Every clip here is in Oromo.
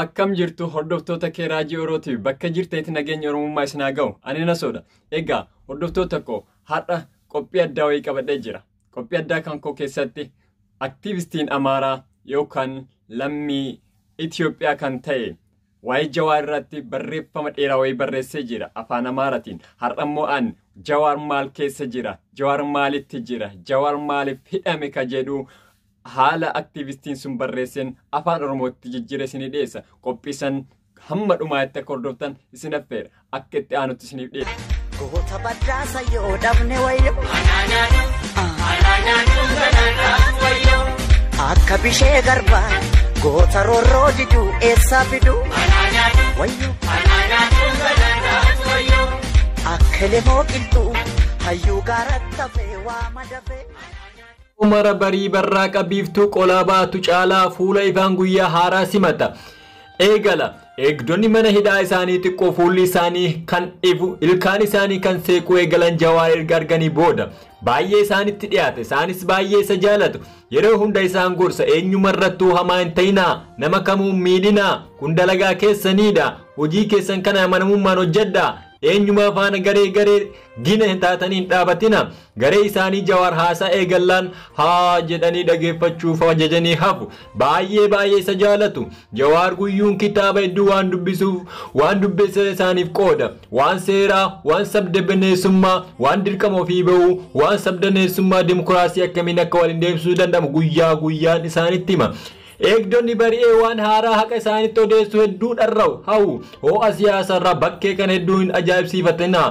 Akkam jirtu hordoftoota kee raajii Orootiif bakka jirteetti nageenya Oromummaa isin haa ga'u. Ani Nasoodha. Egaa hordoftoota koo har'a qophii addaa wayii qabadhee jira. Qophii addaa kan koo keessatti aktiivistiin Amaaraa yookaan lammii Itoophiyaa kan ta'e waa'ee Jawaar irratti barreeffama dheeraa wayii barreessee jira afaan Amaaraatiin. Har'a immoo an Jawaar maal keessa jira? Jawaar maalitti jira? Jawaar maaliif hidhame ka jedhu haala aktiivistiin sun barreesseen afaan Oromootti jijjiiree isinii dhiyeessa. Qophiisan hamma dhumaatti akka hordoftan isin affeera. Akka itti aanutti isiniif dhiyeessa. Goota badhaasa yoo dhabne wayyoo. Akka bishee garbaa goota roorroo diduu eessaa fiduu. Wayyoo. Akka lemoo qilxuu hayyuu gaaratti hafee waa madafee. Umara barii barraaqa biiftuu qolaa baatu caalaa fuula ifaan guyyaa haaraa simata. Eegala eegdonni mana hidhaa isaanii xiqqoo fuulli isaanii kan ifu ilkaan isaanii kan seequu eegalan Jawaar erga arganii booda baay'ee isaanitti dhiyaate. Isaanis baay'ee isa jaalatu. Yeroo hunda isaan gorsa eenyumarrattuu hamaa hin ta'inaa, nama kamuu miidhinaa, kun dalagaa keessaniidha, hojii keessan kana amanamummaan hojjedhaa. Eenyuma faana garee gina hin taataniin dhaabatina. Garee isaanii Jawaar haasaa eegallaan haa jedhanii dhageeffachuuf ajajanii hafu. Baay'ee isa jaalatu. Jawaar guyyuun kitaaba hedduu waan dubbisuuf waan dubbeessa isaaniif qooda. Waan seeraa, waan sabdaneessummaa, waan dirqama ofii ba'uu, waan sabdaneessummaa dimokiraasii akkamiin akka waliin deemsisuu danda'amu guyyaan isaanitti hima. Eegdonni bari'ee waan haaraa haqa isaanitti odeessu hedduu dharra'u hawu ho'a siyaasarraa bakkee kan hedduu hin ajaa'ibsiifatina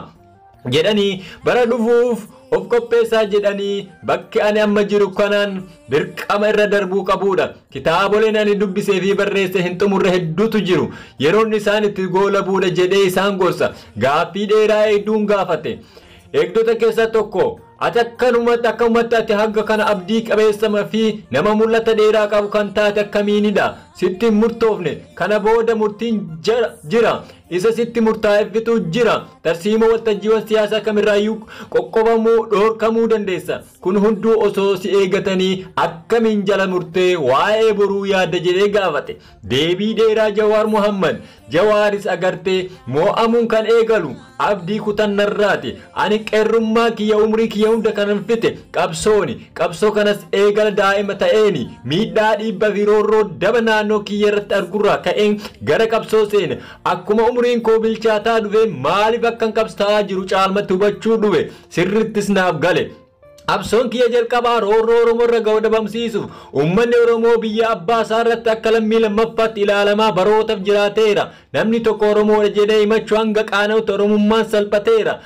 jedhanii bara dhufuuf of qopheessaa jedhanii bakki ani amma jiru kanaan dirqama irra darbuu qabudha. Kitaaboleen ani dubbisee fi barreesse hin xumurre hedduutu jiru. Yeroon isaan itti goolabuudha jedhee isaan gorsa. Gaaffii dheeraa hedduun gaafate. Eegdota keessaa tokko ati akkanumatti ati hanga kana abdii qabeessama fi nama mul'ata dheeraa qabu kan taate akkamiinidha? Sitti hin murtoofne kana booda murtiin jira. Isa sitti murtaa'eeffitu jira. Tarsiimoo waltajjiiwwan siyaasaa kamirraayyuu qoqqobamuu dhoorkamuu dandeessa. Kun hunduu osoo si eegatanii akkamiin jala murtee waa'ee boruu yaadda jedhee gaafate. Deebii dheeraa Jawaar Muhammad. Jawaaris agartee moo'amuun kan eegalu abdii kutannarraati. Ani qeerrummaa kiyya umrii kiyya hunda kanan fite qabsoo kanas eegala daa'ima ta'eeni miidhaa dhiibba fi roorroo daba naannoo kiyya irratti argurraa ka'een gara qabsoo seene. Akkuma umriin koo bilchaataa dhufe maaliif akkan qabsaa'aa jiru caalmatti hubachuu dhufe sirrittis naaf gale. Qabsoon kiyya jalqabaa roorroo Oromoo irra ga'u dhabamsiisuuf uummanni Oromoo biyya abbaa isaa irratti akka lammii lammaffaatti ilaalamaa barootaaf jiraateera. Namni tokko Oromoodha jedhee himachuu hanga qaana'utti Oromummaan salphateera.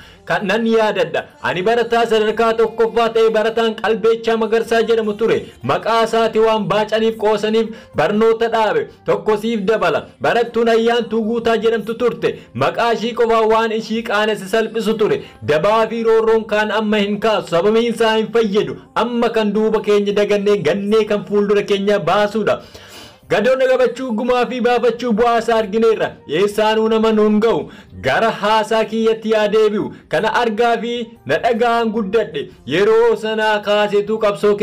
Nan yaadadha. Ani barataa sadarkaa tokkoffaa ta'e barataan Qalbeechaa Magarsaa jedhamu ture. Maqaa isaati waan baacaniif qoosaniif barnoota dhaabe. Tokko siif dabala. Barattuun Ayyaantuu Guutaa jedhamtu turte. Maqaa ishii qofaa waan ishii qaanesse salphisu ture. Dabaa fi roorroon kaan amma hin kaasu. Sababiin isaa hin fayyadu. Amma kan duuba keenya dagannee gannee kan fuuldura keenya baasuudha. Gadoon gabachuu gumaa fi baafachuu bu'aasaa argineerra. Eessaanuu nama nuun ga'u gara haasaa kiyyatti yaa deebi'u. Kana argaa fi na dhagaan guddadhe. Yeroo sanaa kaaseetu qabsoo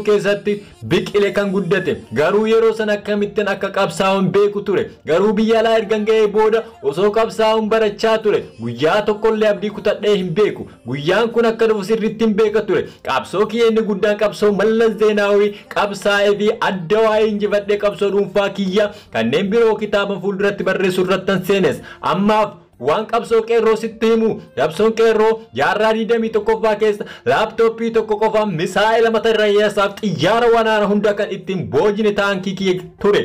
keessatti biqile kan guddate. Garuu yeroo sana akkamittiin akka qabsaa'uun beeku ture. Garuu biyya alaa ergan ga'ee booda osoo qabsaa'uun barachaa ture. Guyyaa tokkollee abdii kutadhee hin beeku. Guyyaan kun akka dhufu sirriitti hin beeka ture. Qabsoo kiyya inni guddaan qabsoo Mallas Zeenaawii qabsaa'ee fi Dawaa injifadhee qabsoo dhuunfaa kiyya kanneen biroo kitaaba fuulduratti barreessuu irrattan seenes. Ammaaf waan qabsoo qeerroo sitti himu. Qabsoon qeerroo jaarraa 21ffaa keessa laaptooppii tokko qofaan misaa'ila mata raayyasaaf xiyyaara waraana hunda kan ittiin boojine taankii kiyya ture.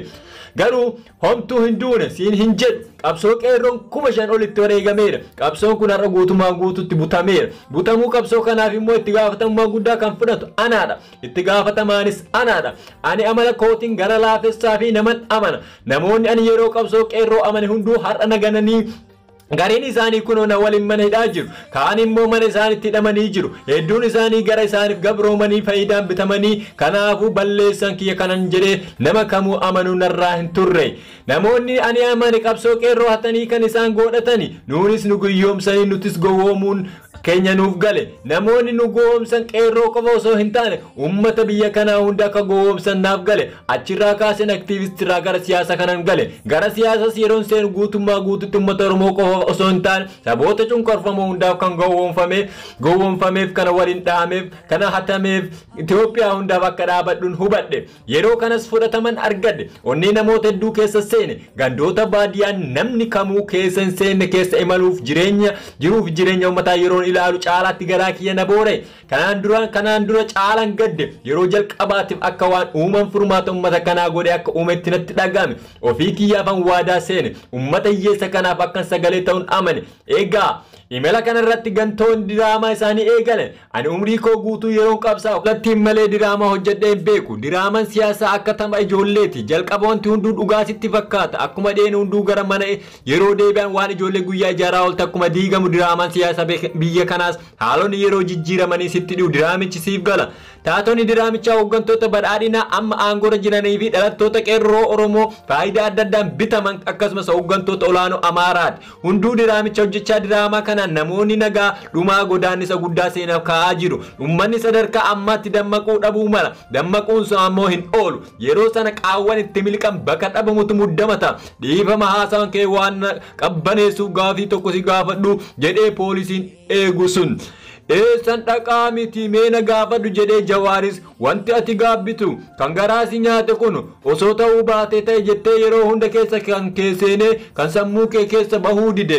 Garuu homtuu hin duune siin hin jedhu. Qabsoo qeerroon 5,000 olitti wareegameera. Qabsoon kun har'a guutumaan guututti butameera. Butamuu qabsoo kanaaf immoo itti gaafatamummaa guddaa kan fudhatu anaadha. Itti gaafatamaanis anaadha. Ani amala kootiin gara laafessaa fi naman amana. Namoonni ani yeroo qabsoo qeerroo amane hunduu har'a nagananii Gariin isaanii kunoona waliin mana hidhaa jiru. Kaan immoo mana isaaniitti hidhamanii jiru. Hedduun isaanii gara isaaniif gabroomanii faayidaan bitamanii kanaafuu balleessan kiyya kanan jedhee nama kamuu amanuu narraa hin turre. Namoonni ani amane qabsoo qeerroo hatanii kan isaan godhatanii nuunis nu guyyoomsanii nutis gowwoomuun keenya nuuf gale namoonni nu goomsan qeerroo qofa osoo hin taane ummata biyya kanaa hunda akka goomsan naaf gale achirraa kaaseen aktiivistirraa gara siyaasa kanan gale gara siyaasas yeroon seen guutummaa guututti ummata Oromoo qofa osoo hin taane saboota cunqurfamoo hundaaf kan gowwoomfameef kana waliin dhaameef kana hatameef Itoophiyaa hundaaf akka dhaabadhuun hubadhe yeroo kanas fudhataman argadhe onni namoota hedduu keessa seene gandoota baadiyaan namni kamuu keessa hin seenne keessa imaluuf jiruuf jireenya ummataa yeroon ilaalu caalaatti garaa kiyya na boore kanaan dura caalan gadde yeroo jalqabaatiif akka waan uuman furmaata ummata kanaa godhe akka uumetti natti dhagame ofii kiyyaafan waadaa seene ummata hiyyeessa kanaaf akkan sagalee ta'uun amane eegaa imala kanarratti gantoon diraamaa isaanii eegale ani umrii koo guutuu yeroon qabsaa lattiin malee diraamaa hojjedhee beeku diraamaan siyaasaa akka tapha ijoolleeti jalqaba wanti hunduu dhugaasitti fakkaata akkuma dheen hunduu gara mana yeroo deebi'an waan ijoollee guyyaa ijaaraa oolta akkuma diigamu diraamaan siyaasaa biyya kanaas haalonni yeroo jijjiiramanii sitti dhi'u diraamichi siif gala taatonni diraamichaa hooggantoota badhaadhinaa amma aangora jiranii fi dhalattoota qeerroo Oromoo faayidaa adda addaan bitaman akkasumas hooggantoota olaanoo Amaaraati hunduu diraamicha hojjechaa diraamaa kana namoonni nagaa dhumaa godaannisa guddaa seenaaf ka'aa jiru ummanni sadarkaa ammaatti dammaquu dhabuu mala dammaquun sun ammoo hin oolu yeroo sana qaawwan itti milqan bakka dhabamutu muddamata dhiifama haasawan kee waan qabbaneessuuf gaafii tokko si gaafadhu jedhee poolisiin eegu sun eessan dhaqaa miti meena gaafadhu jedhee Jawaaris wanti ati gaabbitu kan garaasi nyaate kun osoo ta'uu baatee ta'e jettee yeroo hunda keessa kan keesseenee kan sammuu kee keessa bahuu dide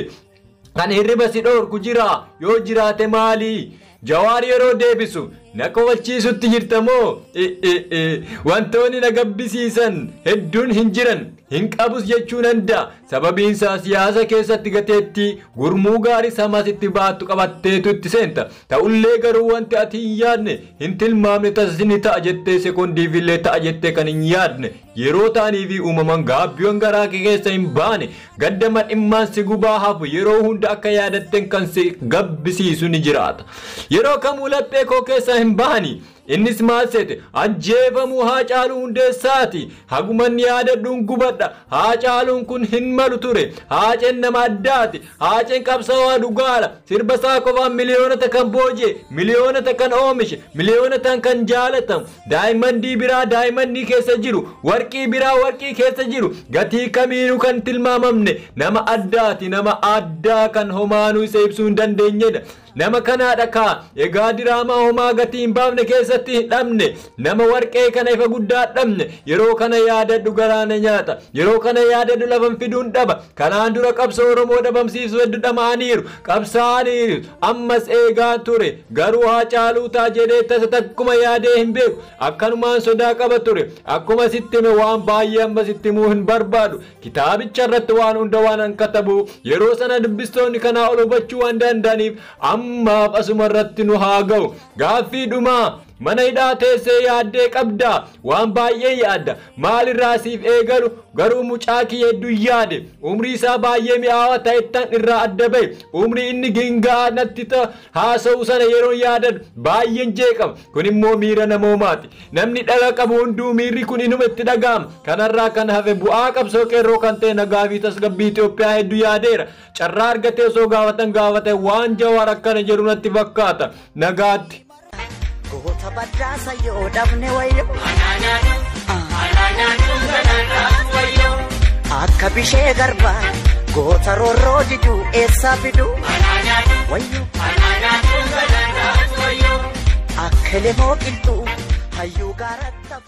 kan hirriba si dhoorku jira yoo jiraate maali Jawaar yeroo deebisu na kowalchiisutti jirtamoo wantoonni na gabbisiisan hedduun hin jiran hin qabus jechuu danda'a sababiinsaa siyaasa keessatti gateetti gurmuu gaarii samasitti baattu qabatteetu itti seenta ta'ullee garuu wanti ati hin yaadne hin tilmaamne tasni ta'a jettee sekondiifillee ta'a jettee kan hin yaadne yeroo ta'anii fi uumaman gaabbiiwwan garaa keessa hin baane gaddama dhimmaan si gubaa hafu yeroo hunda akka yaadatteen kan si gabbisiisu ni jiraata yeroo kamuu laphee koo keessa hin baani innis maal seete ajjeefamuu Haacaaluu Hundeessaati hagumanni yaadadhuun gubadha Haacaaluun kun hin malu ture Haaceen nama addaati Haaceen qabsaa'aa dhugaadha sirba isaa qofaan miliyoonota kan booje miliyoonota kan oomishe miliyoonotaan kan jaalatamu daa'imman biraa daa'imman keessa jiru warqii biraa warqii keessa jiru gatii kamiinuu kan tilmaamamne nama addaati nama addaa kan homaanuu isa ibsuu hin dandeenyedha nama kanaadha kaa egaa diraamaa homaa gatii hin baafne keessatti hin dhabne nama warqee kana ifa guddaa dhabne yeroo kana yaadadhu garaana nyaata yeroo kana yaadadhu lafan fiduun dhaba kanaan dura qabsoo Oromoo dhabamsiisu hedduu dhama'aniiru qabsaa'aniiru ammas eegaa ture garuu Haacaaluu ta'a jedhee tasa takkuma yaadee hin beeku akkanumaan sodaa qaba ture akkuma sitti hime waan baay'ee amma sitti himuu hin barbaadu kitaabicha irratti waan hunda waan katabu yeroo sana dubbistoonni kanaa ol hubachuu waan danda'aniif ammaaf asuma irratti nu haa ga'u gaaffii dhumaa mana hidhaa teessee yaaddee qabda waan baay'ee yaadda maalirraa siif eegalu garuu mucaa kiyya hedduu yaade umrii isaa baay'ee mi'aawaa ta'ettan irraa adda ba'e umrii inni gingaa natti haasa'u sana yeroo yaadadhu baay'een jeeqama kun immoo miira namoomaati namni dhala qabu hunduu miirri kun inuma itti dhaga'ama kanarraa kan hafe bu'aa qabsoo qeerroo kan ta'e nagaa fi tasgabbii Itoophiyaa hedduu yaadeera carraa argatee osoo gaafate waan Jawaar akkana jedhu natti fakkaata nagaatti goota badhaasa yoo dhabne wayyo akka bishee garbaa goota roorroo diduu eessaa fiduu wayyo akka lemoo qilxuu hayyuu gaaratta